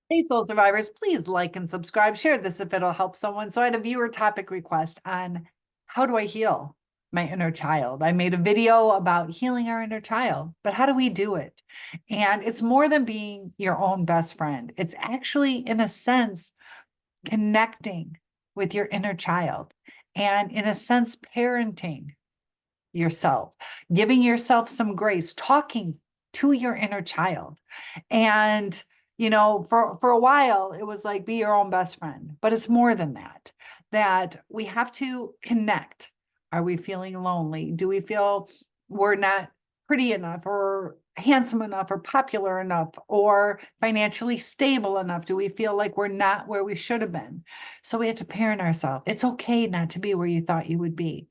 Hey, soul survivors, please like and subscribe. Share this if it'll help someone. So I had a viewer topic request on how do I heal my inner child? I made a video about healing our inner child, but how do we do it? And it's more than being your own best friend. It's actually, in a sense, connecting with your inner child and, in a sense, parenting yourself, giving yourself some grace, talking to your inner child. And for a while it was like be your own best friend, but it's more than that. That we have to connect. Are we feeling lonely? Do we feel we're not pretty enough or handsome enough or popular enough or financially stable enough? Do we feel like we're not where we should have been? So we have to parent ourselves. It's okay not to be where you thought you would be,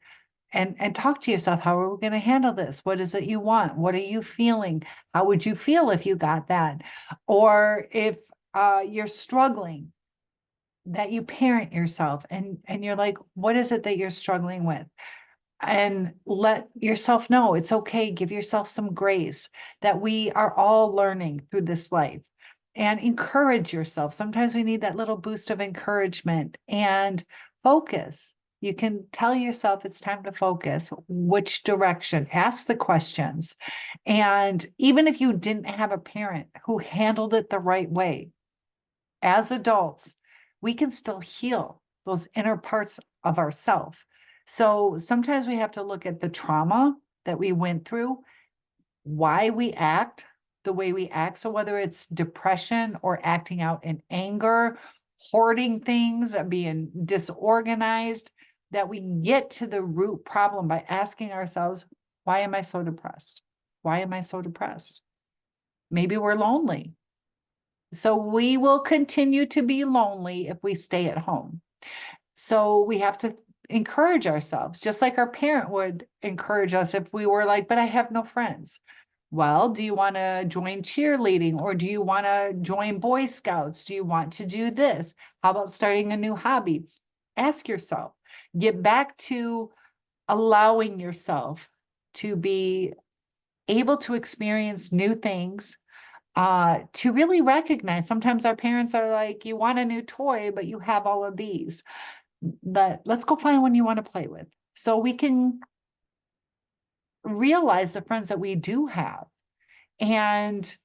and talk to yourself. How are we going to handle this? What is it you want? What are you feeling? How would you feel if you got that? Or if you're struggling, that you parent yourself and you're like, what is it that you're struggling with? And let yourself know it's okay. Give yourself some grace, that we are all learning through this life, and encourage yourself. Sometimes we need that little boost of encouragement and focus. You can tell yourself it's time to focus. Which direction? Ask the questions. And even if you didn't have a parent who handled it the right way, as adults, we can still heal those inner parts of ourself. So sometimes we have to look at the trauma that we went through, why we act the way we act. So whether it's depression or acting out in anger, hoarding things, being disorganized, that we get to the root problem by asking ourselves, why am I so depressed? Why am I so depressed? Maybe we're lonely. So we will continue to be lonely if we stay at home. So we have to encourage ourselves, just like our parent would encourage us if we were like, but I have no friends. Well, do you want to join cheerleading, or do you want to join Boy Scouts? Do you want to do this? How about starting a new hobby? Ask yourself, get back to allowing yourself to be able to experience new things, to really recognize. Sometimes our parents are like, you want a new toy, but you have all of these. But let's go find one you want to play with. So we can realize the friends that we do have, and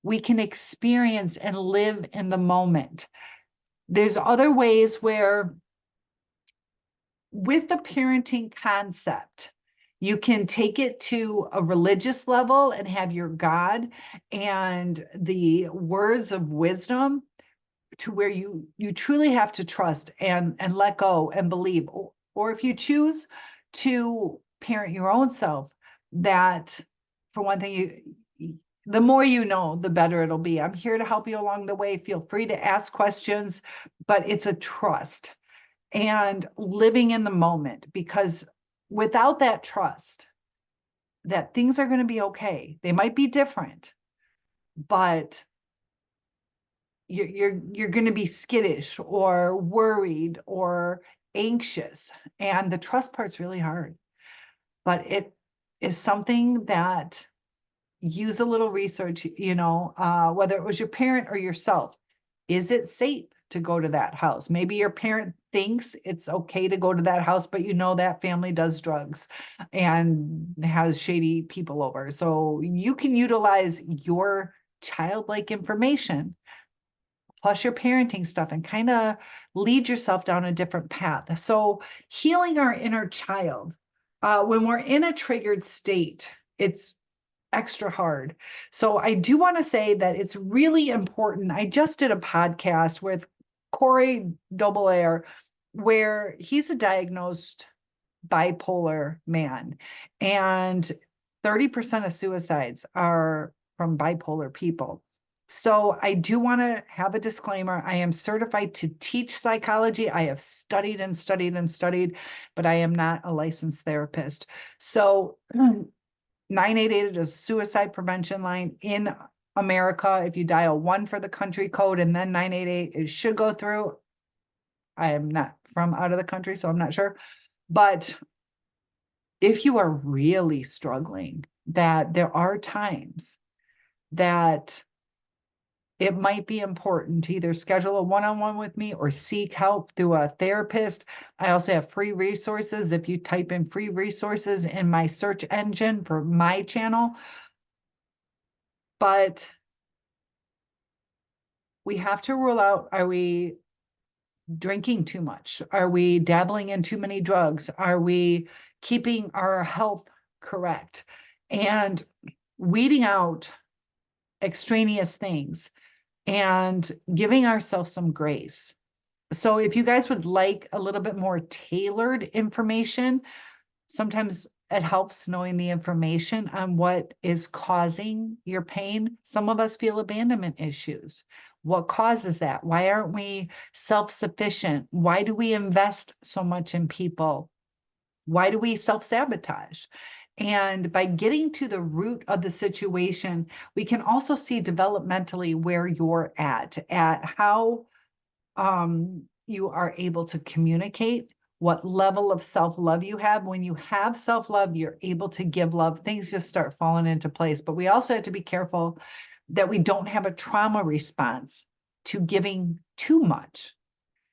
we can experience and live in the moment. There's other ways where, with the parenting concept, you can take it to a religious level and have your God and the words of wisdom, to where you truly have to trust and let go and believe. Or if you choose to parent your own self, that, for one thing, the more you know, the better it'll be. I'm here to help you along the way. Feel free to ask questions, but it's a trust and living in the moment, because without that trust that things are going to be okay, they might be different, but you're going to be skittish or worried or anxious. And the trust part's really hard, but it is something that, use a little research, whether it was your parent or yourself. Is it safe to go to that house? Maybe your parent thinks it's okay to go to that house, but that family does drugs and has shady people over. So you can utilize your childlike information plus your parenting stuff and kind of lead yourself down a different path. So healing our inner child, when we're in a triggered state, it's extra hard. So I do want to say that it's really important. I just did a podcast with Corey Dobelair, where he's a diagnosed bipolar man, and 30% of suicides are from bipolar people. So I do want to have a disclaimer. I am certified to teach psychology. I have studied and studied and studied, but I am not a licensed therapist. So 988 is a suicide prevention line in America. If you dial 1 for the country code and then 988, it should go through. I am not from out of the country, so I'm not sure. But if you are really struggling, that there are times that it might be important to either schedule a one-on-one with me or seek help through a therapist. I also have free resources. If you type in free resources in my search engine for my channel, but we have to rule out, are we drinking too much? Are we dabbling in too many drugs? Are we keeping our health correct? And weeding out extraneous things and giving ourselves some grace. So if you guys would like a little bit more tailored information, sometimes it helps knowing the information on what is causing your pain. Some of us feel abandonment issues. What causes that? Why aren't we self-sufficient? Why do we invest so much in people? Why do we self-sabotage? And by getting to the root of the situation, we can also see developmentally where you're at how you are able to communicate, what level of self-love you have. When you have self-love, you're able to give love. Things just start falling into place. But we also have to be careful that we don't have a trauma response to giving too much.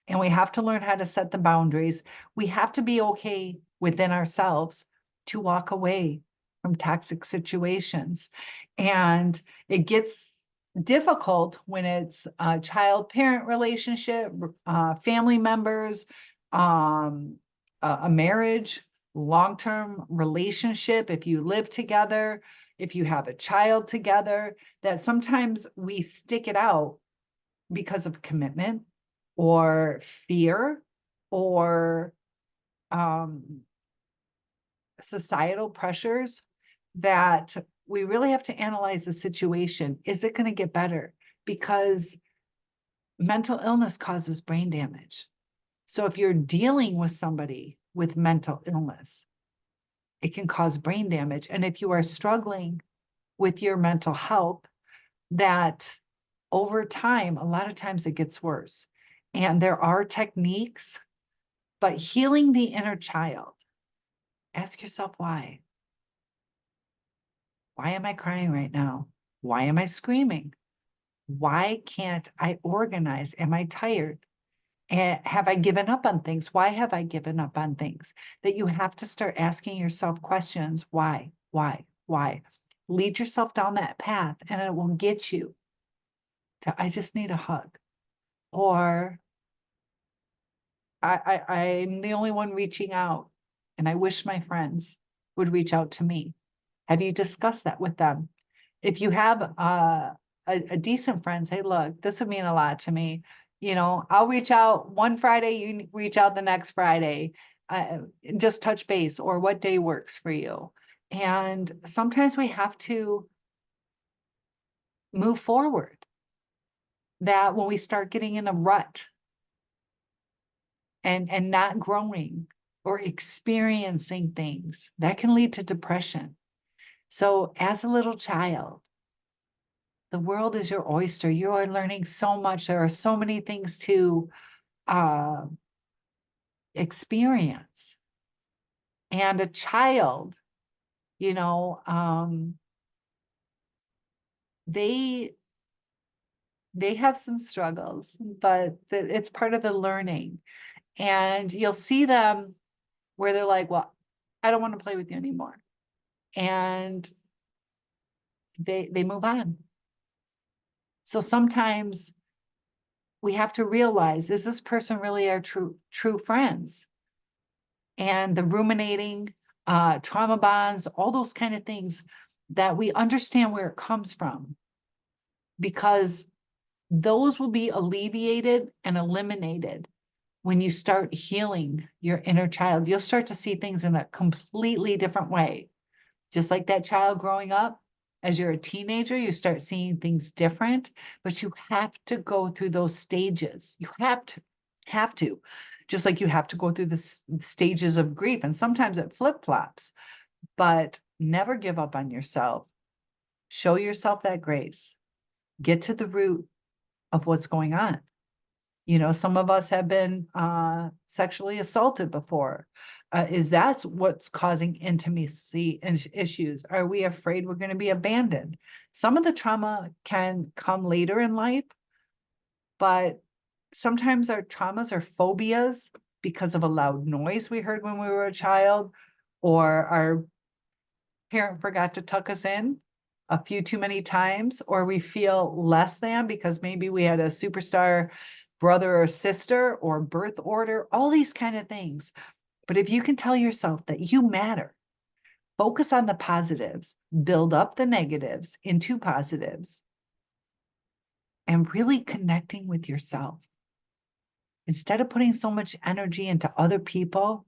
And we have to learn how to set the boundaries. We have to be okay within ourselves to walk away from toxic situations. And it gets difficult when it's a child-parent relationship, family members, a marriage, long-term relationship, if you live together, if you have a child together, that sometimes we stick it out because of commitment or fear or societal pressures, that we really have to analyze the situation. Is it going to get better? Because mental illness causes brain damage. So if you're dealing with somebody with mental illness, it can cause brain damage. And if you are struggling with your mental health, that over time, a lot of times it gets worse. And there are techniques, but healing the inner child, ask yourself why. Why am I crying right now? Why am I screaming? Why can't I organize? Am I tired? And have I given up on things? Why have I given up on things? That you have to start asking yourself questions. Why? Lead yourself down that path and it will get you to, I just need a hug. Or I'm the only one reaching out and I wish my friends would reach out to me. Have you discussed that with them? If you have a decent friend, say, look, this would mean a lot to me. You know, I'll reach out one Friday, you reach out the next Friday, just touch base, or what day works for you. And sometimes we have to move forward. That when we start getting in a rut and not growing or experiencing things, that can lead to depression. So as a little child, the world is your oyster. You are learning so much. There are so many things to experience. And a child, you know, they have some struggles, but it's part of the learning. And you'll see them where they're like, well, I don't want to play with you anymore. And they move on. So sometimes we have to realize, is this person really our true friends? And the ruminating, trauma bonds, all those kind of things, that we understand where it comes from, because those will be alleviated and eliminated when you start healing your inner child. You'll start to see things in a completely different way. Just like that child growing up, as you're a teenager, you start seeing things different, but you have to go through those stages. You have to, just like you have to go through the stages of grief. And sometimes it flip-flops, but never give up on yourself. Show yourself that grace. Get to the root of what's going on. You know, some of us have been sexually assaulted before. Is that what's causing intimacy issues? Are we afraid we're going to be abandoned? Some of the trauma can come later in life, but sometimes our traumas are phobias because of a loud noise we heard when we were a child, or our parent forgot to tuck us in a few too many times, or we feel less than because maybe we had a superstar brother or sister or birth order, all these kind of things. But if you can tell yourself that you matter, focus on the positives, build up the negatives into positives, and really connecting with yourself. Instead of putting so much energy into other people,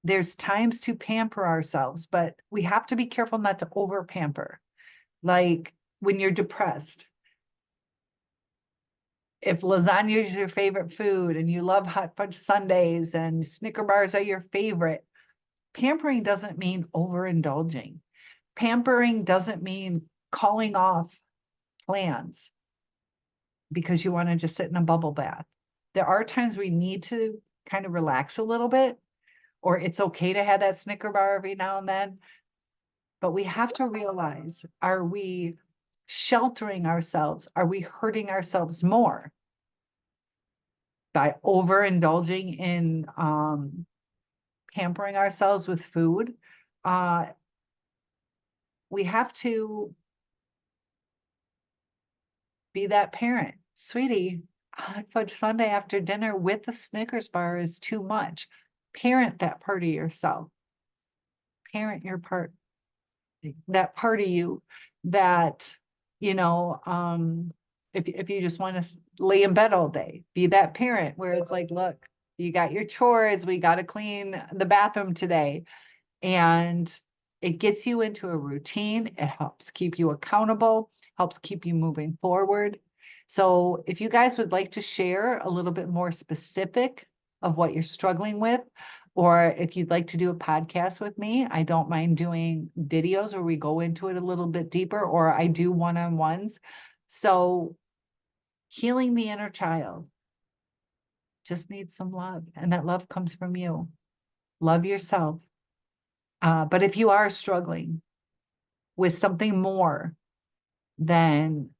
there's times to pamper ourselves, but we have to be careful not to over pamper. Like when you're depressed, if lasagna is your favorite food and you love hot fudge sundaes and Snicker bars are your favorite, pampering doesn't mean overindulging. Pampering doesn't mean calling off plans because you want to just sit in a bubble bath. There are times we need to kind of relax a little bit, or it's okay to have that Snicker bar every now and then. But we have to realize, are we sheltering ourselves? Are we hurting ourselves more by overindulging in pampering ourselves with food? We have to be that parent. Sweetie, hot fudge sundae after dinner with the Snickers bar is too much. Parent that part of yourself. Parent your part, that part of you that, if you just want to lay in bed all day, be that parent where it's like, look, you got your chores, we got to clean the bathroom today. And it gets you into a routine. It helps keep you accountable, helps keep you moving forward. So if you guys would like to share a little bit more specific of what you're struggling with, or if you'd like to do a podcast with me, I don't mind doing videos where we go into it a little bit deeper, or I do one-on-ones. So healing the inner child just needs some love, and that love comes from you. Love yourself. But if you are struggling with something more than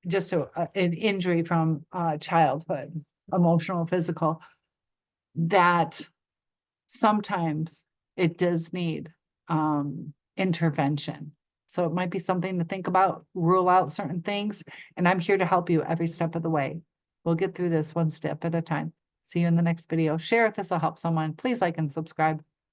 just an injury from childhood, emotional, physical, that sometimes it does need intervention. So it might be something to think about, rule out certain things, and I'm here to help you every step of the way. We'll get through this one step at a time. See you in the next video. Share if this will help someone. Please like and subscribe.